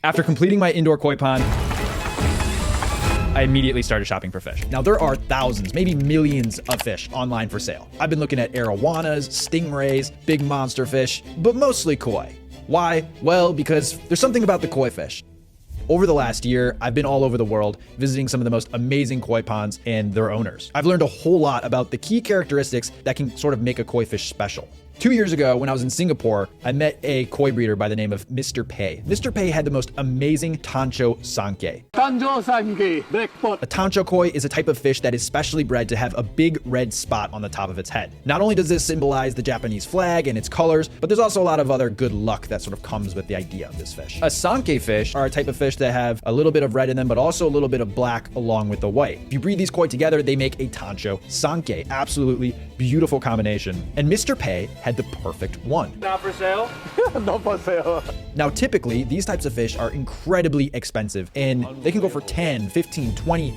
After completing my indoor koi pond, I immediately started shopping for fish. Now there are thousands, maybe millions of fish online for sale. I've been looking at arowanas, stingrays, big monster fish, but mostly koi. Why? Well, because there's something about the koi fish. Over the last year, I've been all over the world visiting some of the most amazing koi ponds and their owners. I've learned a whole lot about the key characteristics that can sort of make a koi fish special. 2 years ago, when I was in Singapore, I met a koi breeder by the name of Mr. Pei. Mr. Pei had the most amazing Tancho Sankei. Tancho Sankei, blackpot. A Tancho koi is a type of fish that is specially bred to have a big red spot on the top of its head. Not only does this symbolize the Japanese flag and its colors, but there's also a lot of other good luck that sort of comes with the idea of this fish. A Sankei fish are a type of fish that have a little bit of red in them, but also a little bit of black along with the white. If you breed these koi together, they make a Tancho Sankei. Absolutely beautiful combination. And Mr. Pei had the perfect one. Not for sale? Not for sale. Now, typically, these types of fish are incredibly expensive, and they can go for $10, $15, $20,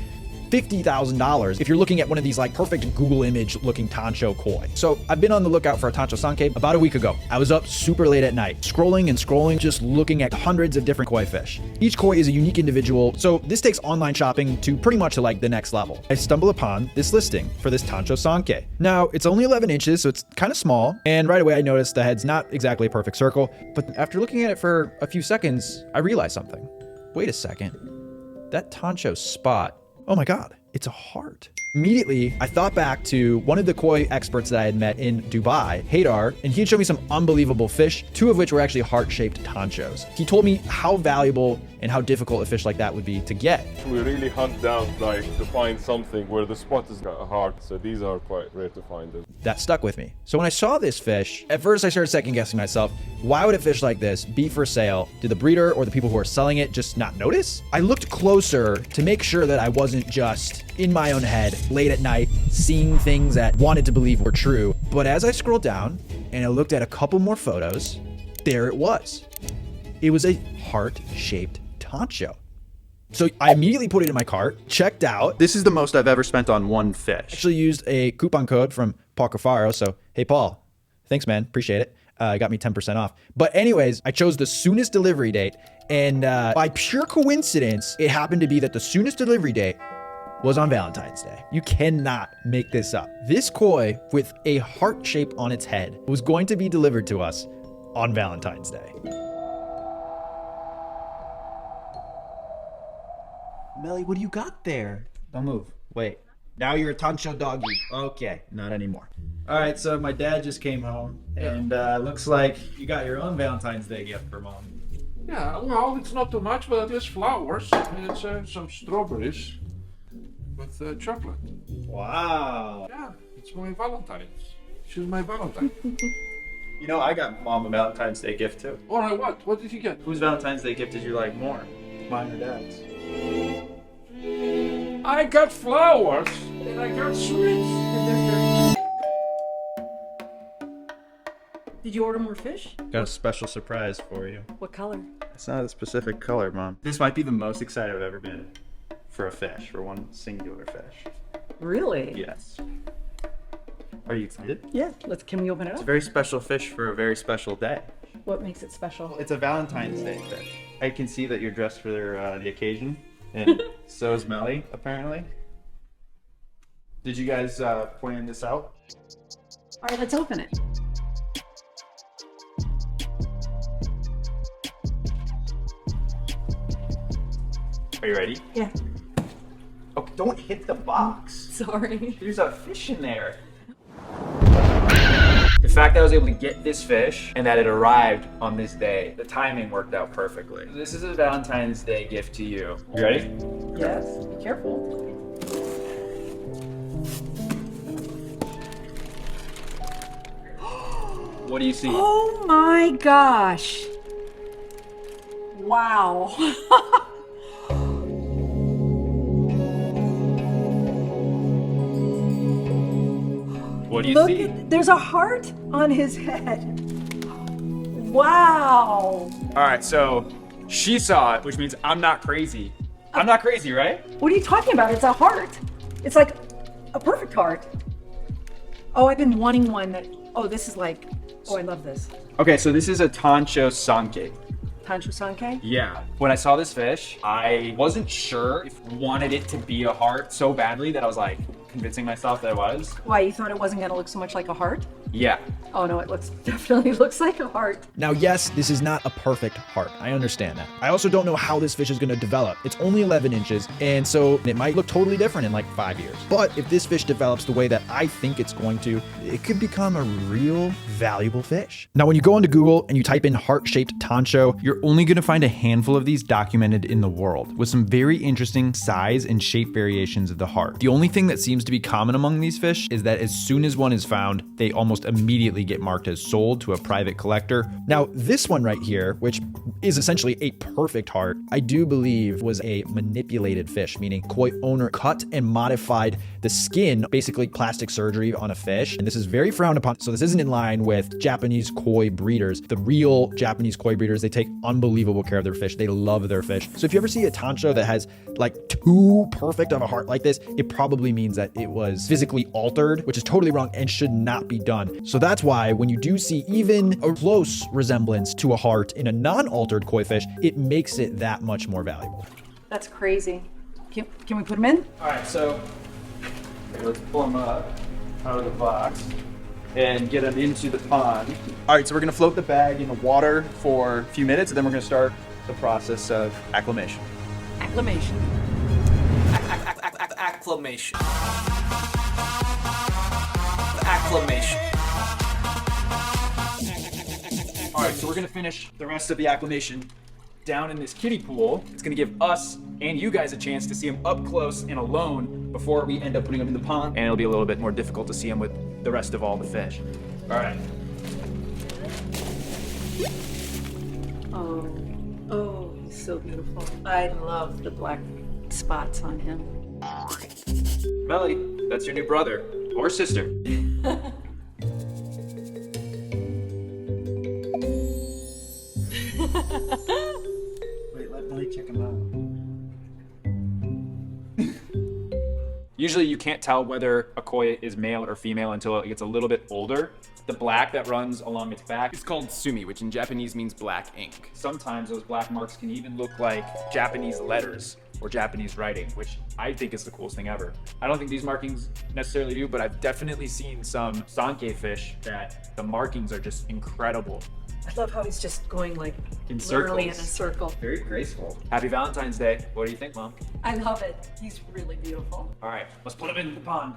$50,000 if you're looking at one of these like perfect Google image looking Tancho koi. So I've been on the lookout for a Tancho Sankei about a week ago. I was up super late at night, scrolling and scrolling, just looking at hundreds of different koi fish. Each koi is a unique individual, so this takes online shopping to pretty much like the next level. I stumble upon this listing for this Tancho Sankei. Now, it's only 11 inches, so it's kind of small, and right away I noticed the head's not exactly a perfect circle, but after looking at it for a few seconds, I realized something. Wait a second. That Tancho spot, oh my God, it's a heart. Immediately, I thought back to one of the koi experts that I had met in Dubai, Haydar, and he had shown me some unbelievable fish, 2 of which were actually heart-shaped Tanchos. He told me how valuable and how difficult a fish like that would be to get. We really hunt down to find something where the spot is got a heart, so these are quite rare to find. That stuck with me. So when I saw this fish, at first I started second guessing myself. Why would a fish like this be for sale? Did the breeder or the people who are selling it just not notice? I looked closer to make sure that I wasn't just in my own head, late at night, seeing things that wanted to believe were true. But as I scrolled down and I looked at a couple more photos, there it was. It was a heart-shaped Tancho. So I immediately put it in my cart, checked out. This is the most I've ever spent on one fish. Actually used a coupon code from Paul Cafaro. So, hey, Paul, thanks, man. Appreciate it. Got me 10% off. But anyways, I chose the soonest delivery date. And by pure coincidence, it happened to be that the soonest delivery date was on Valentine's Day. You cannot make this up. This koi with a heart shape on its head was going to be delivered to us on Valentine's Day. Melly, what do you got there? Don't move. Wait. Now you're a Tancho doggy. Okay, not anymore. All right, so my dad just came home, and looks like you got your own Valentine's Day gift for mom. Yeah, well, it's not too much, but it is flowers. And it's some strawberries with chocolate. Wow. Yeah, it's my Valentine's. She's my Valentine. You know, I got mom a Valentine's Day gift too. All right, what? What did you get? Whose Valentine's Day gift did you like more? Mine or dad's? I got flowers and I got sweets. Did you order more fish? Got a special surprise for you. What color? It's not a specific color, Mom. This might be the most excited I've ever been for a fish, for one singular fish. Really? Yes. Are you excited? Yeah. Can we open it It's a up? very special fish for a very special day. What makes it special? It's a Valentine's Day fish. I can see that you're dressed for the occasion, and so is Melly, apparently. Did you guys plan this out? All right, let's open it. Are you ready? Yeah. Oh, don't hit the box. Sorry. There's a fish in there. The fact that I was able to get this fish and that it arrived on this day, the timing worked out perfectly. This is a Valentine's Day gift to you. You ready? Yes. Be careful. What do you see? Oh my gosh. Wow. What do you Look see? there's a heart on his head. Wow. All right, so she saw it, which means I'm not crazy. I'm not crazy, right? What are you talking about? It's a heart. It's like a perfect heart. Oh, I've been wanting one that, oh, this is like, oh, I love this. Okay, so this is a Tancho Sankei. Tancho Sanke? Yeah. When I saw this fish, I wasn't sure if I wanted it to be a heart so badly that I was like convincing myself that it was. Why, you thought it wasn't going to look so much like a heart? Yeah. Oh no, it definitely looks like a heart. Now, yes, this is not a perfect heart. I understand that. I also don't know how this fish is going to develop. It's only 11 inches, and so it might look totally different in like 5 years. But if this fish develops the way that I think it's going to, it could become a real valuable fish. Now, when you go onto Google and you type in heart-shaped tancho, You're only going to find a handful of these documented in the world, with some very interesting size and shape variations of the heart. The only thing that seems to be common among these fish is that as soon as one is found, they almost immediately get marked as sold to a private collector. Now, this one right here, which is essentially a perfect heart, I do believe was a manipulated fish, meaning koi owner cut and modified the skin, basically plastic surgery on a fish. And this is very frowned upon. So this isn't in line with Japanese koi breeders. The real Japanese koi breeders, they take unbelievable care of their fish. They love their fish. So if you ever see a tancho that has like too perfect of a heart like this, it probably means that it was physically altered, which is totally wrong and should not be done. So that's why when you do see even a close resemblance to a heart in a non-altered koi fish, it makes it that much more valuable. That's crazy. Can we put him in? All right, so let's pull them up out of the box and get them into the pond. All right, so we're going to float the bag in the water for a few minutes, and then we're going to start the process of acclimation. Acclimation. Acclimation. Acclimation. All right, so we're gonna finish the rest of the acclimation down in this kiddie pool. It's gonna give us and you guys a chance to see them up close and alone before we end up putting them in the pond, and it'll be a little bit more difficult to see them with the rest of all the fish. All right. Oh, he's so beautiful. I love the black spots on him. Melly, that's your new brother or sister. Wait, let Melly check him out. Usually you can't tell whether a koi is male or female until it gets a little bit older. The black that runs along its back, It's called sumi, which in Japanese means black ink. sometimes those black marks can even look like Japanese letters or Japanese writing, which I think is the coolest thing ever. I don't think these markings necessarily do, but I've definitely seen some sanke fish that the markings are just incredible. I love how he's just going like In literally in a circles. circle. Very graceful. Happy Valentine's Day. What do you think, Mom? I love it. He's really beautiful. All right, let's put him in the pond.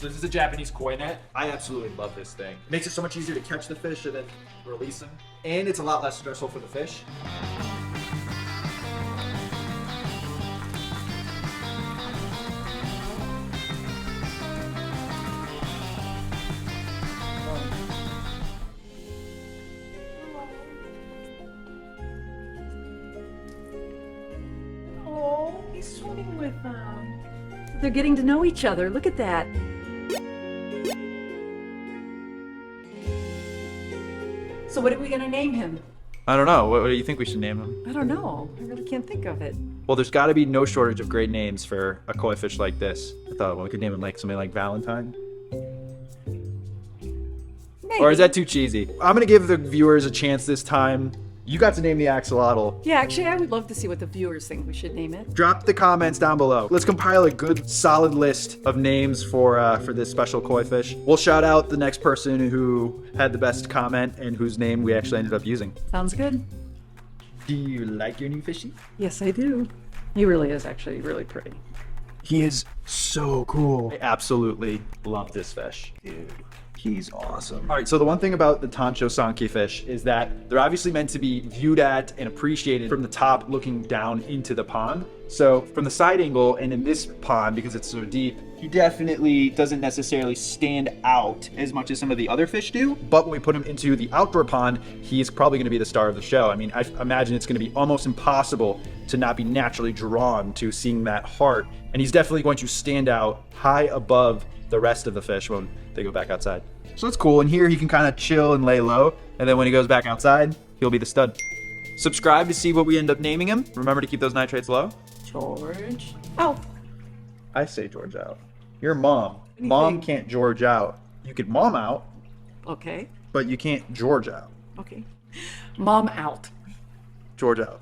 This is a Japanese koi net. I absolutely love this thing. It makes it so much easier to catch the fish and then release them. And it's a lot less stressful for the fish. Oh, he's swimming with them. They're getting to know each other. Look at that. So what are we gonna name him? I don't know. What do you think we should name him? I don't know. I really can't think of it. Well, there's got to be no shortage of great names for a koi fish like this. I thought, well, we could name him like something like Valentine. Maybe. Or is that too cheesy? I'm going to give the viewers a chance this time. You got to name the axolotl. Yeah, actually, I would love to see what the viewers think we should name it. Drop the comments down below. Let's compile a good, solid list of names for this special koi fish. We'll shout out the next person who had the best comment and whose name we actually ended up using. Sounds good. Do you like your new fishy? Yes, I do. He really is actually really pretty. He is so cool. I absolutely love this fish. Dude, he's awesome. All right, so the one thing about the Tancho Sanke fish is that they're obviously meant to be viewed at and appreciated from the top looking down into the pond. So from the side angle and in this pond, because it's so deep, he definitely doesn't necessarily stand out as much as some of the other fish do. But when we put him into the outdoor pond, he's probably gonna be the star of the show. I mean, I imagine it's gonna be almost impossible to not be naturally drawn to seeing that heart. And he's definitely going to stand out high above the rest of the fish when they go back outside. So that's cool. And here he can kind of chill and lay low. And then when he goes back outside, he'll be the stud. Subscribe to see what we end up naming him. Remember to keep those nitrates low. George. Oh, I say George out. You're mom. Mom can't George out. You could mom out, okay. but you can't George out. Okay. Mom out. George out.